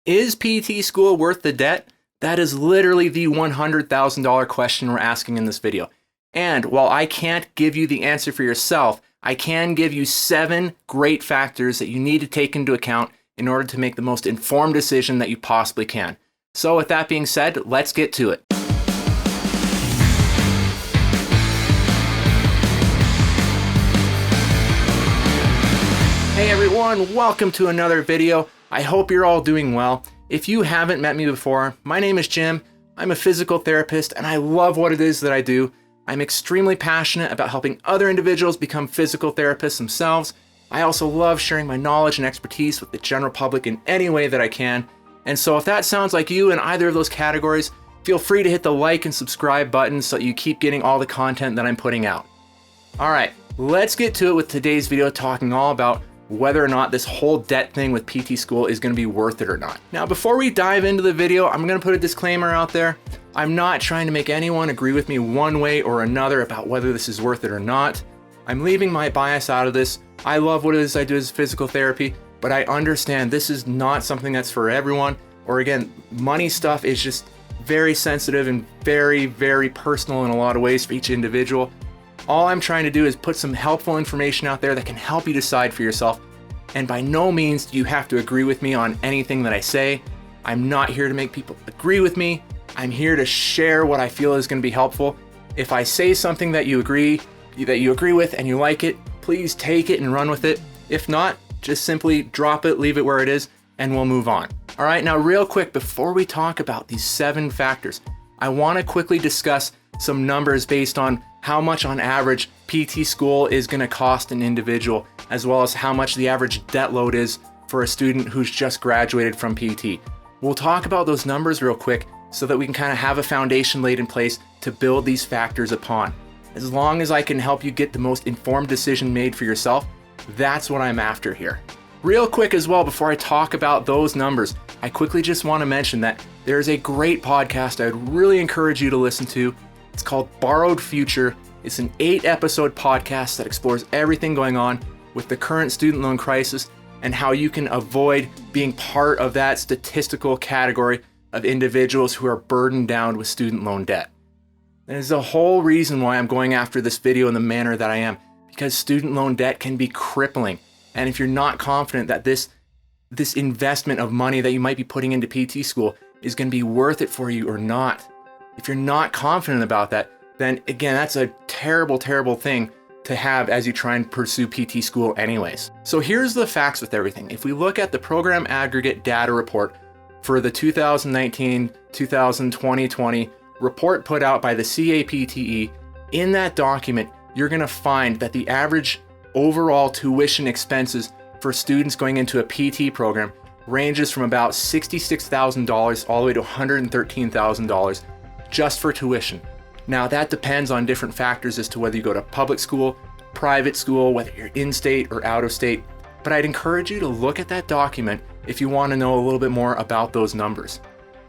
Is PT school worth the debt? That is literally the $100,000 question we're asking in this video. And while I can't give you the answer for yourself, I can give you 7 great factors that you need to take into account in order to make the most informed decision that you possibly can. So with that being said, let's get to it. Hey everyone, welcome to another video. I hope you're all doing well. If you haven't met me before, my name is Jim. I'm a physical therapist and I love what it is that I do. I'm extremely passionate about helping other individuals become physical therapists themselves. I also love sharing my knowledge and expertise with the general public in any way that I can. And so if that sounds like you in either of those categories, feel free to hit the like and subscribe buttons so that you keep getting all the content that I'm putting out. All right, let's get to it with today's video, talking all about whether or not this whole debt thing with PT school is going to be worth it or not. Now, before we dive into the video, I'm going to put a disclaimer out there. I'm not trying to make anyone agree with me one way or another about whether this is worth it or not. I'm leaving my bias out of this. I love what it is I do as physical therapy, but I understand this is not something that's for everyone. Or again, money stuff is just very sensitive and very, very personal in a lot of ways for each individual. All I'm trying to do is put some helpful information out there that can help you decide for yourself. And by no means do you have to agree with me on anything that I say. I'm not here to make people agree with me. I'm here to share what I feel is going to be helpful. If I say something that you agree with and you like it, please take it and run with it. If not, just simply drop it, leave it where it is, and we'll move on. All right, now real quick, before we talk about these 7 factors, I want to quickly discuss some numbers based on how much on average PT school is going to cost an individual, as well as how much the average debt load is for a student who's just graduated from PT. We'll talk about those numbers real quick so that we can kind of have a foundation laid in place to build these factors upon. As long as I can help you get the most informed decision made for yourself, that's what I'm after here. Real quick as well, before I talk about those numbers, I quickly just want to mention that there's a great podcast I'd really encourage you to listen to. It's called Borrowed Future. It's an 8-episode podcast that explores everything going on with the current student loan crisis and how you can avoid being part of that statistical category of individuals who are burdened down with student loan debt. And there's a whole reason why I'm going after this video in the manner that I am, because student loan debt can be crippling. And if you're not confident that this investment of money that you might be putting into PT school is going to be worth it for you or not, if you're not confident about that, then again, that's a terrible, terrible thing to have as you try and pursue PT school anyways. So here's the facts with everything. If we look at the program aggregate data report for the 2019-2020 report put out by the CAPTE, in that document, you're going to find that the average overall tuition expenses for students going into a PT program ranges from about $66,000 all the way to $113,000 just for tuition. Now that depends on different factors as to whether you go to public school, private school, whether you're in-state or out of state, but I'd encourage you to look at that document if you want to know a little bit more about those numbers.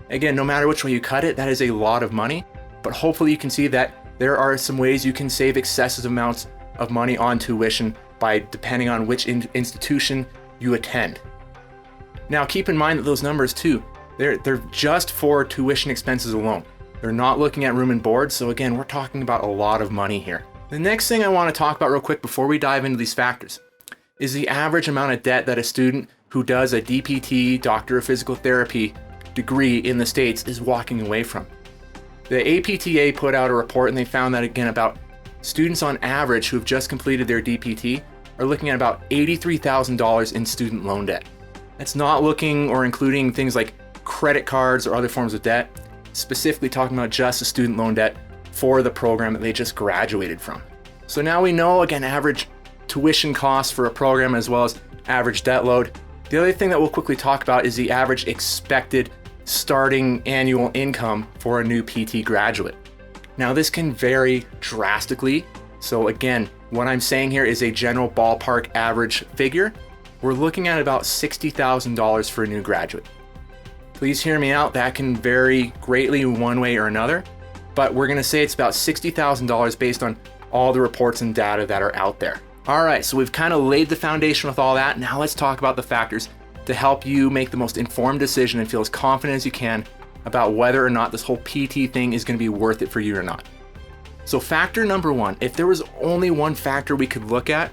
Again, no matter which way you cut it, that is a lot of money, but hopefully you can see that there are some ways you can save excessive amounts of money on tuition by depending on which institution you attend. Now keep in mind that those numbers too, they're just for tuition expenses alone. They're not looking at room and board, so again, we're talking about a lot of money here. The next thing I want to talk about real quick before we dive into these factors is the average amount of debt that a student who does a DPT, Doctor of Physical Therapy degree in the States is walking away from. The APTA put out a report and they found that again, about students on average who have just completed their DPT are looking at about $83,000 in student loan debt. That's not looking or including things like credit cards or other forms of debt, specifically talking about just the student loan debt for the program that they just graduated from. So now we know, again, average tuition costs for a program as well as average debt load. The other thing that we'll quickly talk about is the average expected starting annual income for a new PT graduate. Now this can vary drastically. So again, what I'm saying here is a general ballpark average figure. We're looking at about $60,000 for a new graduate. Please hear me out, that can vary greatly one way or another, but we're gonna say it's about $60,000 based on all the reports and data that are out there. All right, so we've kind of laid the foundation with all that. Now let's talk about the factors to help you make the most informed decision and feel as confident as you can about whether or not this whole PT thing is going to be worth it for you or not. So factor number one, if there was only one factor we could look at,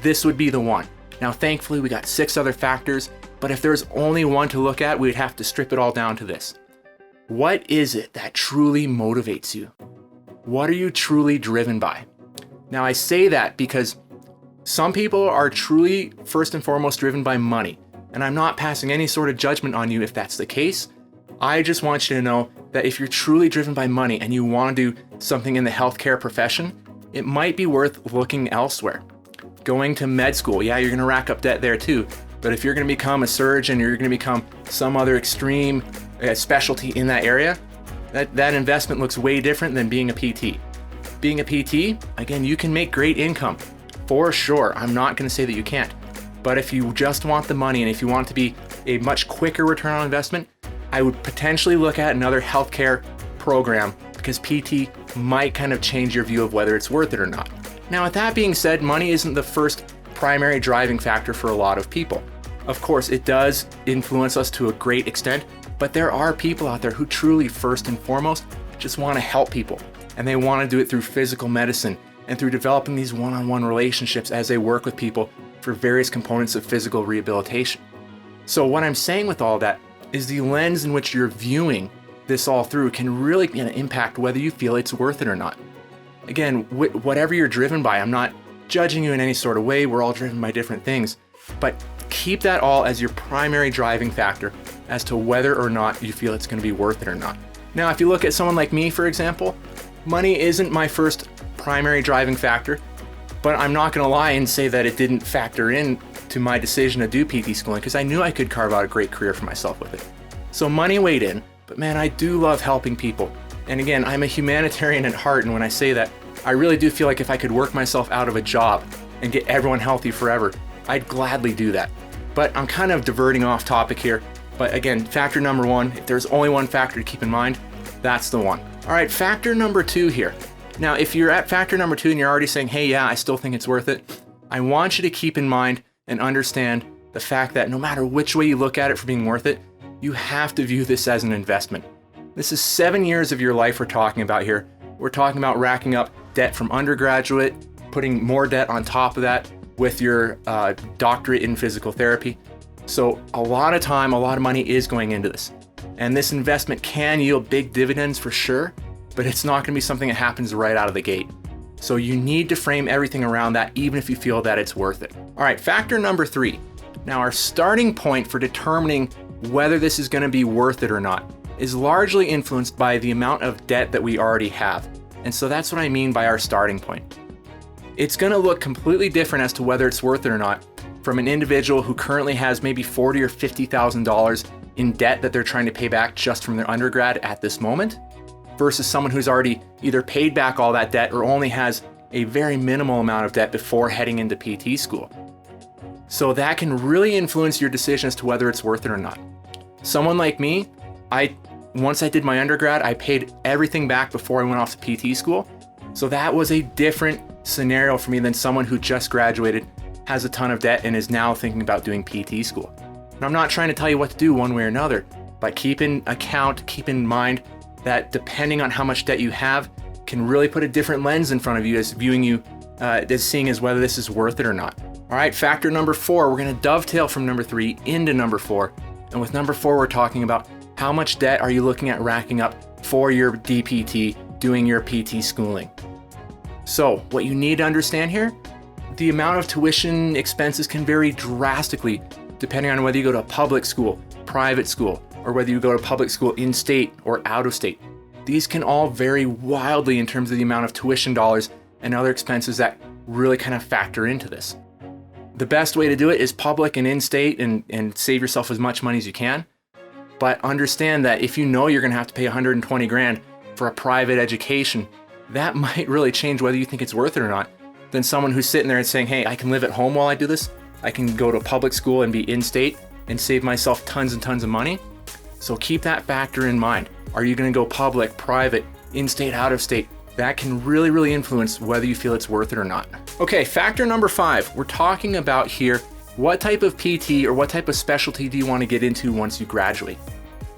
this would be the one. Now, thankfully, we got 6 other factors, but if there's only one to look at, we'd have to strip it all down to this. What is it that truly motivates you? What are you truly driven by? Now, I say that because some people are truly, first and foremost, driven by money, and I'm not passing any sort of judgment on you if that's the case. I just want you to know that if you're truly driven by money and you want to do something in the healthcare profession, it might be worth looking elsewhere. Going to med school, yeah, you're going to rack up debt there too, but if you're going to become a surgeon or you're going to become some other extreme specialty in that area, that investment looks way different than being a PT. Being a PT, again, you can make great income, for sure. I'm not going to say that you can't. But if you just want the money and if you want it to be a much quicker return on investment, I would potentially look at another healthcare program because PT might kind of change your view of whether it's worth it or not. Now, with that being said, money isn't the first primary driving factor for a lot of people. Of course, it does influence us to a great extent, but there are people out there who truly, first and foremost, just want to help people. And they want to do it through physical medicine and through developing these one-on-one relationships as they work with people for various components of physical rehabilitation. So what I'm saying with all that is the lens in which you're viewing this all through can really impact whether you feel it's worth it or not. Again, whatever you're driven by, I'm not judging you in any sort of way. We're all driven by different things, but keep that all as your primary driving factor as to whether or not you feel it's going to be worth it or not. Now, if you look at someone like me, for example, money isn't my first primary driving factor, but I'm not going to lie and say that it didn't factor in to my decision to do PT schooling because I knew I could carve out a great career for myself with it. So money weighed in, but man, I do love helping people. And again, I'm a humanitarian at heart, and when I say that, I really do feel like if I could work myself out of a job and get everyone healthy forever, I'd gladly do that. But I'm kind of diverting off topic here. But again, factor number one, if there's only one factor to keep in mind, that's the one. All right, factor number 2 here. Now, if you're at factor number 2 and you're already saying, hey, yeah, I still think it's worth it, I want you to keep in mind and understand the fact that no matter which way you look at it for being worth it, you have to view this as an investment. This is 7 years of your life we're talking about here. We're talking about racking up debt from undergraduate, putting more debt on top of that with your doctorate in physical therapy. So a lot of time, a lot of money is going into this. And this investment can yield big dividends for sure, but it's not going to be something that happens right out of the gate. So you need to frame everything around that, even if you feel that it's worth it. All right, factor number 3. Now, our starting point for determining whether this is going to be worth it or not is largely influenced by the amount of debt that we already have. And so that's what I mean by our starting point. It's going to look completely different as to whether it's worth it or not from an individual who currently has maybe $40,000 or $50,000 in debt that they're trying to pay back just from their undergrad at this moment, versus someone who's already either paid back all that debt or only has a very minimal amount of debt before heading into PT school. So that can really influence your decision as to whether it's worth it or not. Someone like me, once I did my undergrad, I paid everything back before I went off to PT school. So that was a different scenario for me than someone who just graduated, has a ton of debt, and is now thinking about doing PT school. And I'm not trying to tell you what to do one way or another, but keep in mind that depending on how much debt you have can really put a different lens in front of you as viewing you, as seeing as whether this is worth it or not. All right, factor number 4, we're going to dovetail from number 3 into number 4. And with number 4, we're talking about how much debt are you looking at racking up for your DPT, doing your PT schooling. So what you need to understand here, the amount of tuition expenses can vary drastically depending on whether you go to a public school, private school, or whether you go to public school in state or out of state. These can all vary wildly in terms of the amount of tuition dollars and other expenses that really kind of factor into this. The best way to do it is public and in-state and save yourself as much money as you can. But understand that if you know you're going to have to pay $120,000 for a private education, that might really change whether you think it's worth it or not, than someone who's sitting there and saying, hey, I can live at home while I do this. I can go to a public school and be in-state and save myself tons and tons of money. So keep that factor in mind. Are you going to go public, private, in-state, out of state? That can really, really influence whether you feel it's worth it or not. Okay, factor number 5. We're talking about here What type of PT or what type of specialty do you want to get into once you graduate?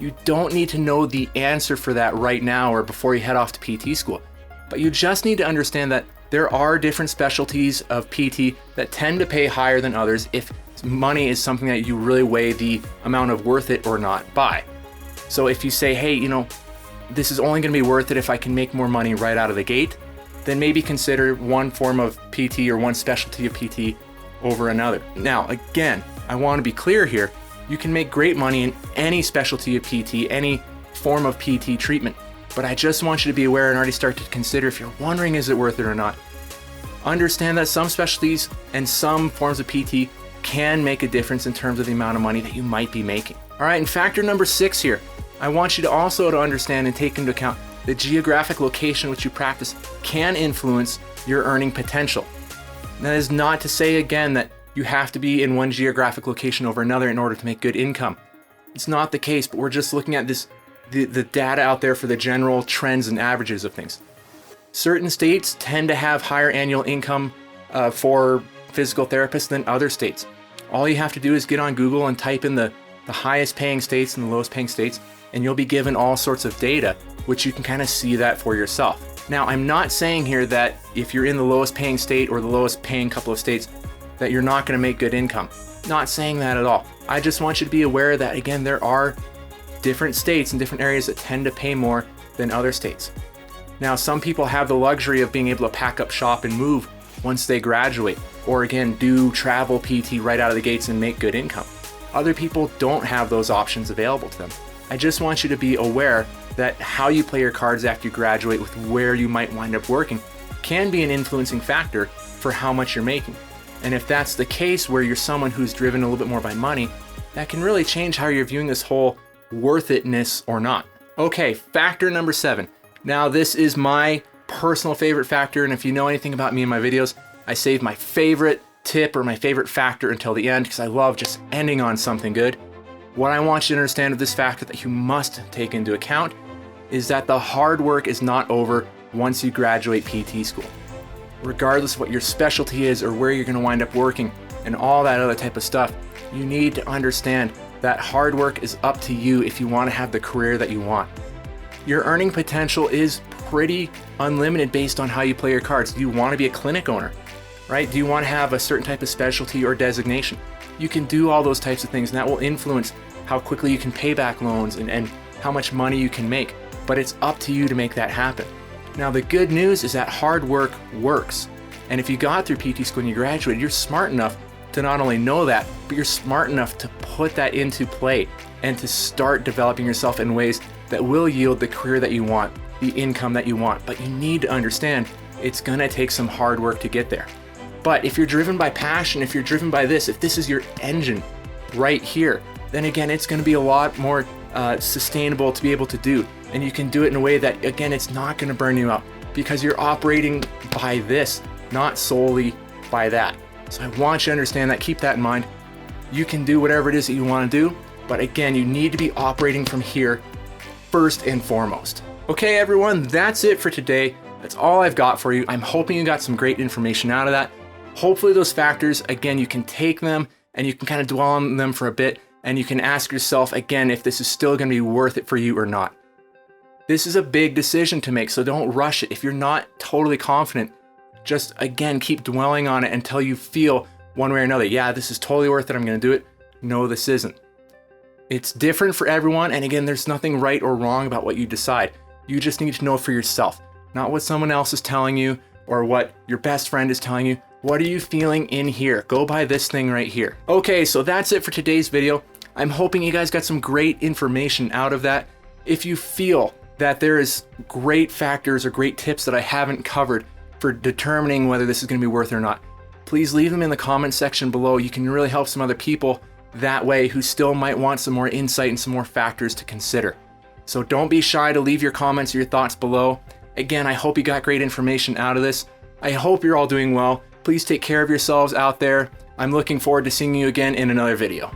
You don't need to know the answer for that right now or before you head off to PT school, but you just need to understand that there are different specialties of PT that tend to pay higher than others if money is something that you really weigh the amount of worth it or not by. So if you say, hey, this is only going to be worth it if I can make more money right out of the gate, then maybe consider one form of PT or one specialty of PT over another. Now, again, I want to be clear here. You can make great money in any specialty of PT, any form of PT treatment, but I just want you to be aware and already start to consider, if you're wondering is it worth it or not, understand that some specialties and some forms of PT can make a difference in terms of the amount of money that you might be making. All right, and factor number 6 here, I want you to also understand and take into account the geographic location which you practice can influence your earning potential. That is not to say, again, that you have to be in one geographic location over another in order to make good income. It's not the case, but we're just looking at the data out there for the general trends and averages of things. Certain states tend to have higher annual income for physical therapists than other states. All you have to do is get on Google and type in the highest paying states and the lowest paying states, and you'll be given all sorts of data, which you can kind of see that for yourself. Now, I'm not saying here that if you're in the lowest paying state or the lowest paying couple of states, that you're not going to make good income. Not saying that at all. I just want you to be aware that, again, there are different states and different areas that tend to pay more than other states. Now, some people have the luxury of being able to pack up shop and move once they graduate, or again, do travel PT right out of the gates and make good income. Other people don't have those options available to them. I just want you to be aware that how you play your cards after you graduate with where you might wind up working can be an influencing factor for how much you're making. And if that's the case, where you're someone who's driven a little bit more by money, that can really change how you're viewing this whole worth itness or not. Okay, factor number 7. Now, this is my personal favorite factor, and if you know anything about me in my videos, I save my favorite tip or my favorite factor until the end because I love just ending on something good. What I want you to understand of this factor that you must take into account is that the hard work is not over once you graduate PT school. Regardless of what your specialty is or where you're going to wind up working and all that other type of stuff, you need to understand that hard work is up to you if you want to have the career that you want. Your earning potential is pretty unlimited based on how you play your cards. Do you want to be a clinic owner, right? Do you want to have a certain type of specialty or designation? You can do all those types of things, and that will influence how quickly you can pay back loans and how much money you can make, but it's up to you to make that happen. Now, the good news is that hard work works. And if you got through PT school and you graduated, you're smart enough to not only know that, but you're smart enough to put that into play and to start developing yourself in ways that will yield the career that you want, the income that you want. But you need to understand it's gonna take some hard work to get there. But if you're driven by passion, if you're driven by this, if this is your engine right here, then again, it's gonna be a lot more sustainable to be able to do. And you can do it in a way that, again, it's not gonna burn you out because you're operating by this, not solely by that. So I want you to understand that, keep that in mind. You can do whatever it is that you wanna do, but again, you need to be operating from here first and foremost. Okay, everyone, that's it for today. That's all I've got for you. I'm hoping you got some great information out of that. Hopefully those factors, again, you can take them and you can kind of dwell on them for a bit, and you can ask yourself again if this is still gonna be worth it for you or not. This is a big decision to make, so don't rush it. If you're not totally confident, just again, keep dwelling on it until you feel one way or another, yeah, this is totally worth it, I'm gonna do it. No, this isn't. It's different for everyone, and again, there's nothing right or wrong about what you decide. You just need to know for yourself, not what someone else is telling you or what your best friend is telling you. What are you feeling in here? Go by this thing right here. Okay, so that's it for today's video. I'm hoping you guys got some great information out of that. If you feel that there is great factors or great tips that I haven't covered for determining whether this is going to be worth it or not, please leave them in the comment section below. You can really help some other people that way who still might want some more insight and some more factors to consider. So don't be shy to leave your comments or your thoughts below. Again, I hope you got great information out of this. I hope you're all doing well. Please take care of yourselves out there. I'm looking forward to seeing you again in another video.